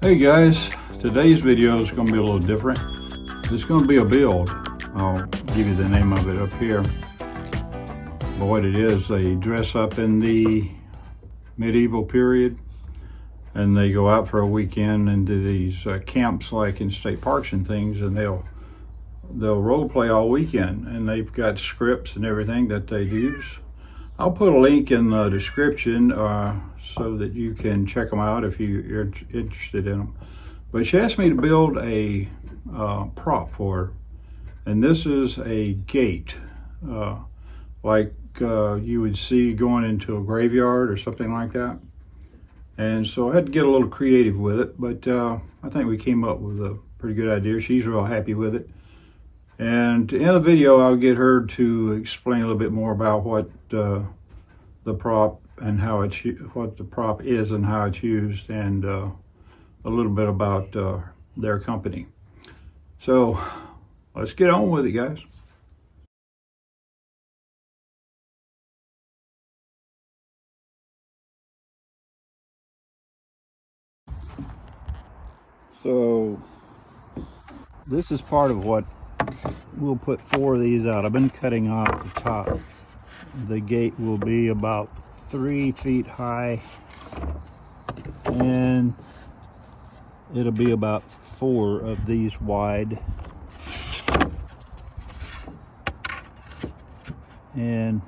Hey guys, today's video is going to be a little different. It's going to be a build. I'll give you the name of it up here. But what it is, they dress up in the medieval period and they go out for a weekend and do these camps like in state parks and things, and they'll role play all weekend, and they've got scripts and everything that they use. I'll put a link in the description so that you can check them out if you're interested in them. But she asked me to build a prop for her, and this is a gate, like you would see going into a graveyard or something like that. And so I had to get a little creative with it, but I think we came up with a pretty good idea. She's real happy with it. And in the video, I'll get her to explain a little bit more about what the prop and how it's, what the prop is and how it's used, and a little bit about their company. So let's get on with it, guys. So this is part of what we'll put 4 of these out. I've been cutting off the top. The gate will be about 3 feet high, and it'll be about 4 of these wide. And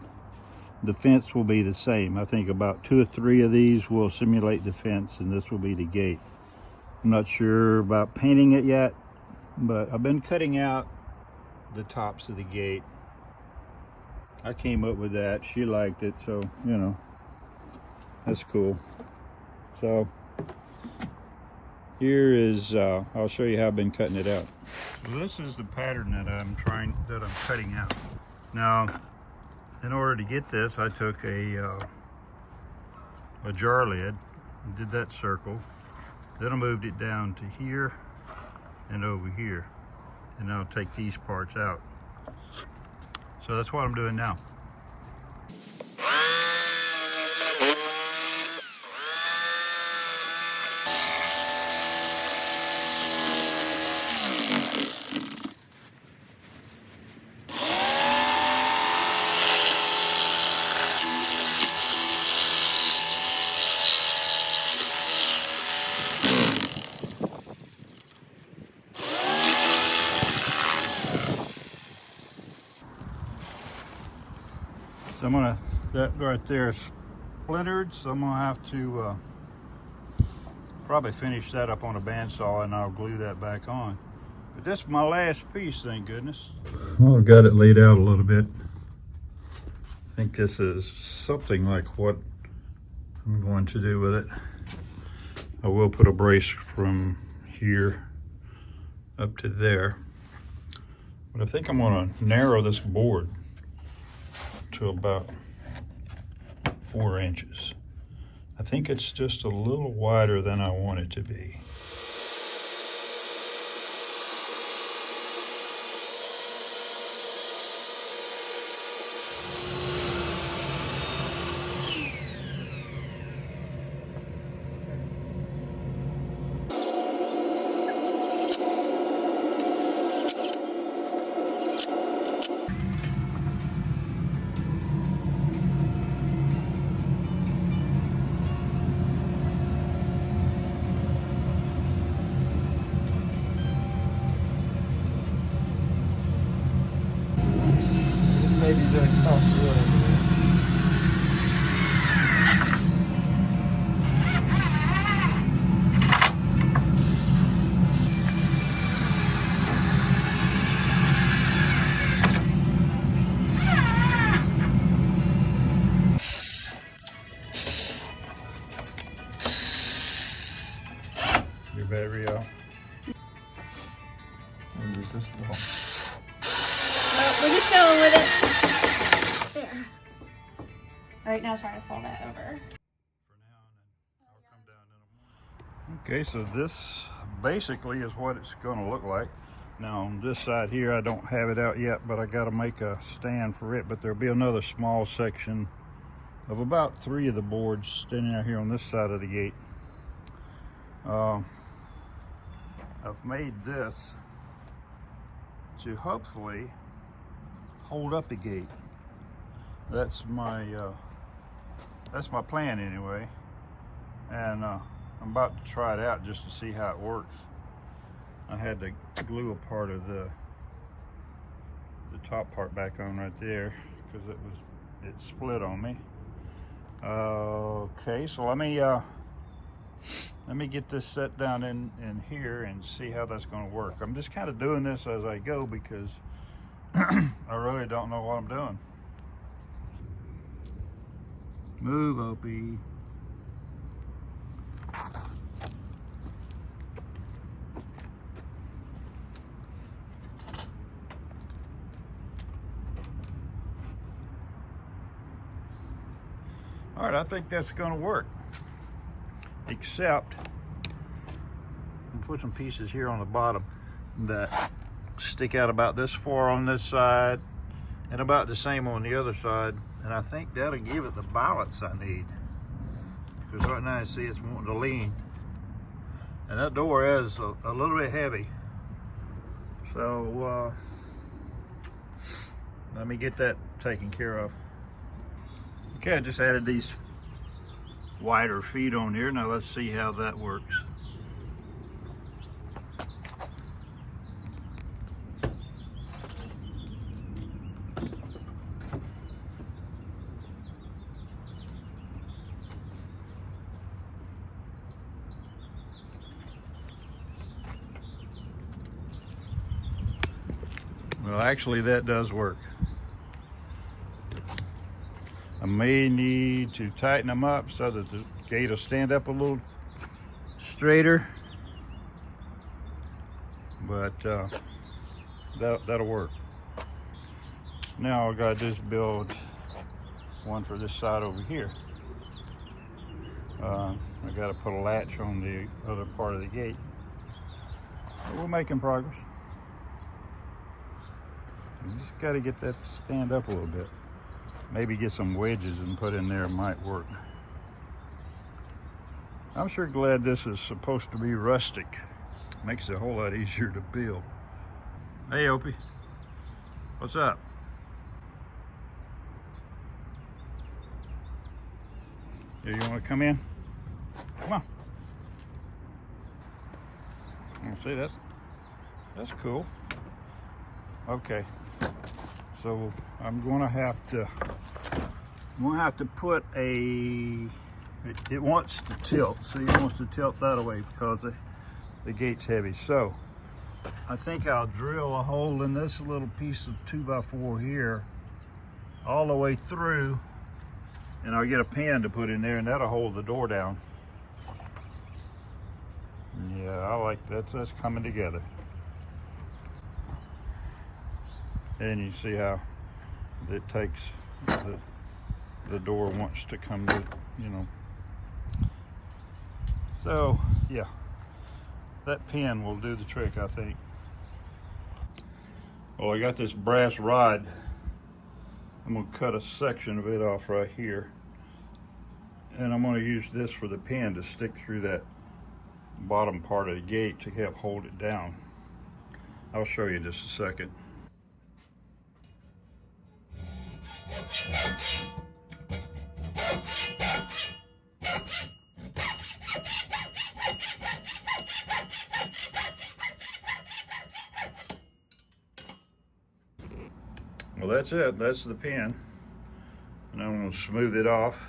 the fence will be the same. I think about 2 or 3 of these will simulate the fence, and this will be the gate. I'm not sure about painting it yet, but I've been cutting out the tops of the gate. I came up with that. She liked it, so you know, that's cool. So here is I'll show you how I've been cutting it out. So this is the pattern that I'm cutting out. Now, in order to get this, I took a jar lid and did that circle. Then I moved it down to here and over here, and I'll take these parts out. So that's what I'm doing now. So I'm gonna, that right there is splintered, so I'm gonna have to probably finish that up on a bandsaw, and I'll glue that back on. But this is my last piece, thank goodness. Well, I've got it laid out a little bit. I think this is something like what I'm going to do with it. I will put a brace from here up to there, but I think I'm gonna narrow this board to about 4 inches. I think it's just a little wider than I want it to be. Maybe the top wood over there. Your battery out. And there's this wall. We're just going with it. There. Alright, now try to fold that over. Okay, so this basically is what it's going to look like. Now on this side here, I don't have it out yet, but I got to make a stand for it. But there'll be another small section of about 3 of the boards standing out here on this side of the gate. I've made this to hopefully hold up the gate. That's my plan anyway, and I'm about to try it out just to see how it works. I had to glue a part of the top part back on right there because it split on me. Okay, so let me get this set down in here and see how that's going to work. I'm just kind of doing this as I go because I really don't know what I'm doing. Move, Opie. All right, I think that's going to work. Except, I'll put some pieces here on the bottom that stick out about this far on this side and about the same on the other side. And I think that'll give it the balance I need. Because right now I see it's wanting to lean. And that door is a little bit heavy. So let me get that taken care of. Okay, I just added these wider feet on here. Now let's see how that works. Well, actually that does work. I may need to tighten them up so that the gate will stand up a little straighter, but that'll work. Now I got to just build one for this side over here. I got to put a latch on the other part of the gate. But we're making progress. You just got to get that to stand up a little bit. Maybe get some wedges and put in there, might work. I'm sure glad this is supposed to be rustic. Makes it a whole lot easier to build. Hey, Opie. What's up? Here, you want to come in? Come on. See, that's cool. Okay. So I'm going to have to put it wants to tilt. See, it wants to tilt that way because the gate's heavy. So I think I'll drill a hole in this little piece of 2x4 here all the way through, and I'll get a pin to put in there, and that'll hold the door down. Yeah, I like that. That's coming together. And you see how it takes the door wants to come to, you know. So yeah, that pin will do the trick, I think. Well, I got this brass rod. I'm gonna cut a section of it off right here, and I'm gonna use this for the pin to stick through that bottom part of the gate to help hold it down. I'll show you in just a second. Well, that's it. That's the pin. And I'm going to smooth it off.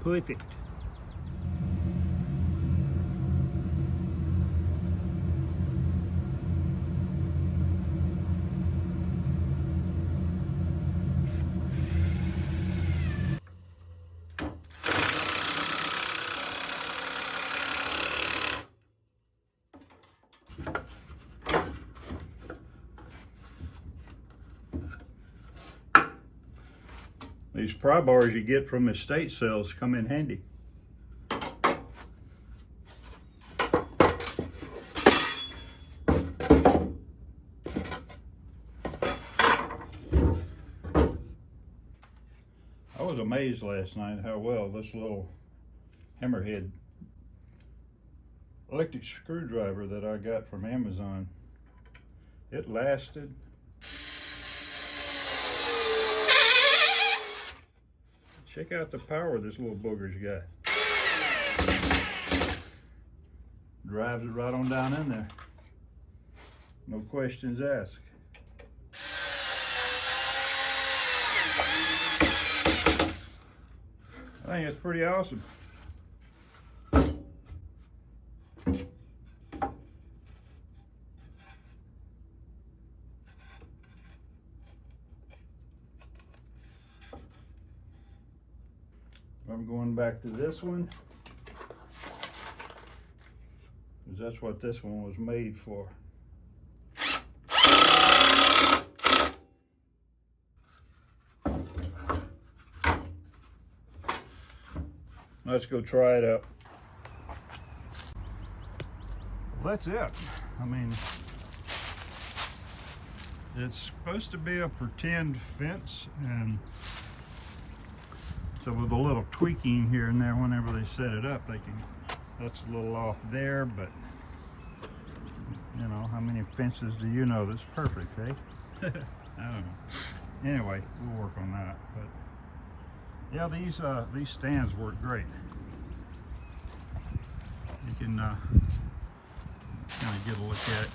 Perfect. These pry bars you get from estate sales come in handy. I was amazed last night how well this little hammerhead electric screwdriver that I got from Amazon, it lasted. Check out the power this little booger's got. Drives it right on down in there. No questions asked. I think it's pretty awesome. I'm going back to this one, because that's what this one was made for. Let's go try it out. Well, that's it. I mean, it's supposed to be a pretend fence, and so with a little tweaking here and there whenever they set it up, they can, that's a little off there, but you know, how many fences do you know that's perfect, eh? I don't know. Anyway, we'll work on that. But yeah, these stands work great. You can kind of get a look at it.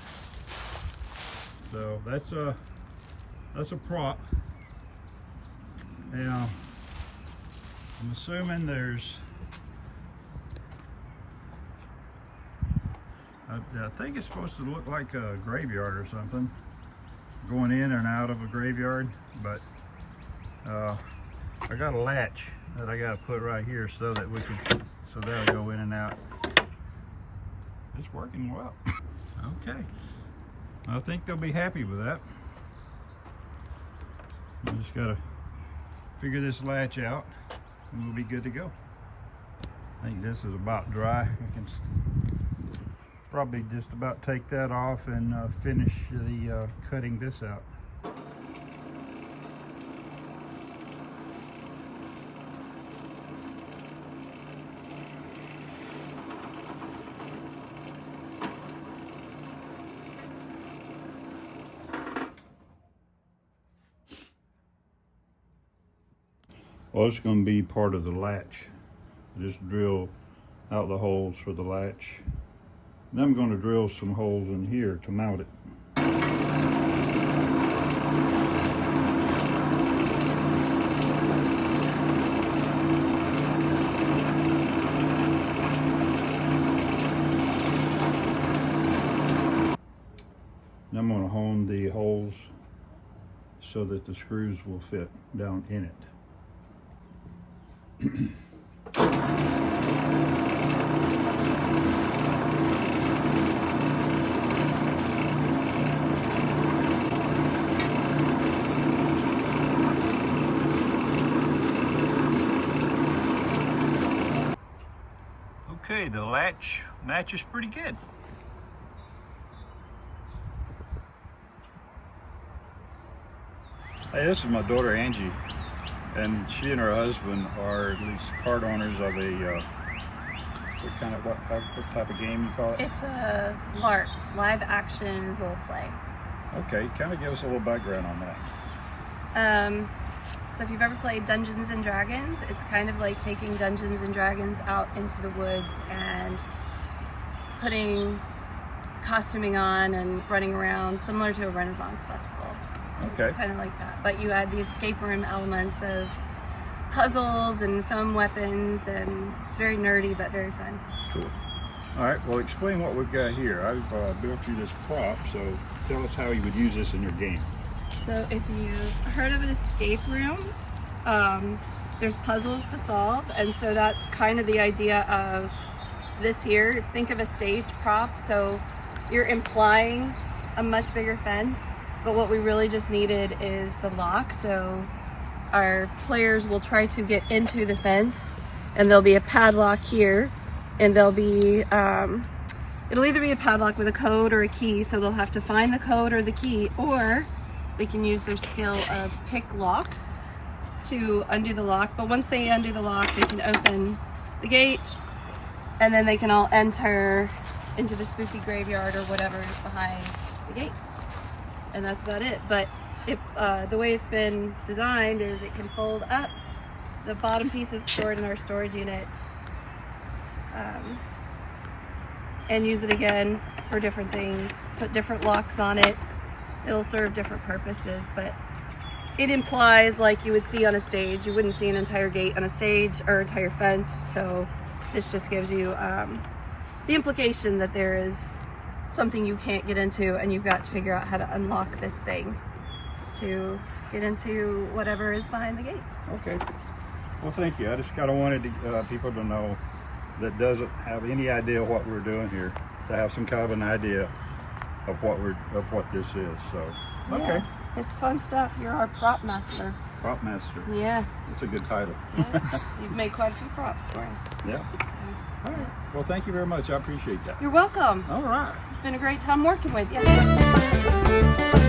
So that's a prop. Yeah. I'm assuming there's, I think it's supposed to look like a graveyard or something, going in and out of a graveyard, but I got a latch that I got to put right here so that we can, so that'll go in and out. It's working well. Okay, I think they'll be happy with that. I just got to figure this latch out, and we'll be good to go. I think this is about dry. I can probably just about take that off and finish the cutting this out. Well, it's going to be part of the latch. Just drill out the holes for the latch. And I'm going to drill some holes in here to mount it. And I'm going to hone the holes so that the screws will fit down in it. Okay, the latch matches pretty good. Hey, this is my daughter Angie, and she and her husband are at least part owners of a what type of game you call it? It's a LARP, live action role play. Okay, kind of give us a little background on that. So if you've ever played Dungeons and Dragons, it's kind of like taking Dungeons and Dragons out into the woods and putting costuming on and running around, similar to a Renaissance festival. So okay. It's kind of like that. But you add the escape room elements of puzzles and foam weapons, and it's very nerdy but very fun. Cool. All right, well, explain what we've got here. I've built you this prop, so tell us how you would use this in your game. So if you've heard of an escape room, there's puzzles to solve, and so that's kind of the idea of this here. Think of a stage prop, so you're implying a much bigger fence, but what we really just needed is the lock. So our players will try to get into the fence, and there'll be a padlock here, and there'll be it'll either be a padlock with a code or a key, so they'll have to find the code or the key, or they can use their skill of pick locks to undo the lock. But once they undo the lock, they can open the gate, and then they can all enter into the spooky graveyard or whatever is behind the gate. And that's about it. But if the way it's been designed is it can fold up. The bottom piece is stored in our storage unit, and use it again for different things. Put different locks on it. It'll serve different purposes, but it implies, like you would see on a stage, you wouldn't see an entire gate on a stage or entire fence. So this just gives you the implication that there is something you can't get into, and you've got to figure out how to unlock this thing to get into whatever is behind the gate. Okay. Well, thank you. I just kind of wanted people to know that doesn't have any idea what we're doing here, to have some kind of an idea of what this is. So, okay. Yeah, it's fun stuff. You're our prop master. Prop master. Yeah. That's a good title. Yeah. You've made quite a few props for us. Yeah. So. All right. Well, thank you very much. I appreciate that. You're welcome. All right. It's been a great time working with you.